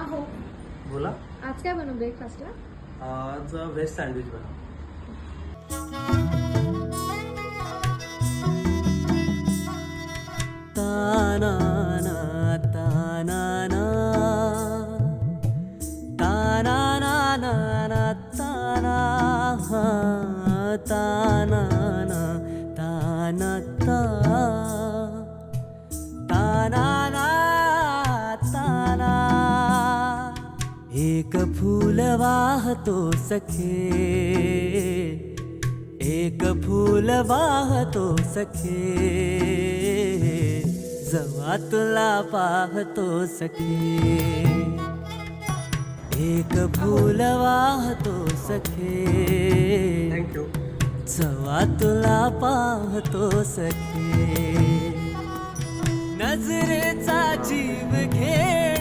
अहो, बोला. आज काय बनवू ब्रेकफास्टला? आज व्हेज सँडविच बनव. तानाना तानाना तानाना ताना तानाना ताना तानाना ताना. एक फूल वाहतो सखे, एक फूल वाहतो सखे, जवा तुला पाहतो सखे. एक फूल वाहतो सखे, थँक्यू. जवा तुला पाहतो सखे. नजरेचा जीव घे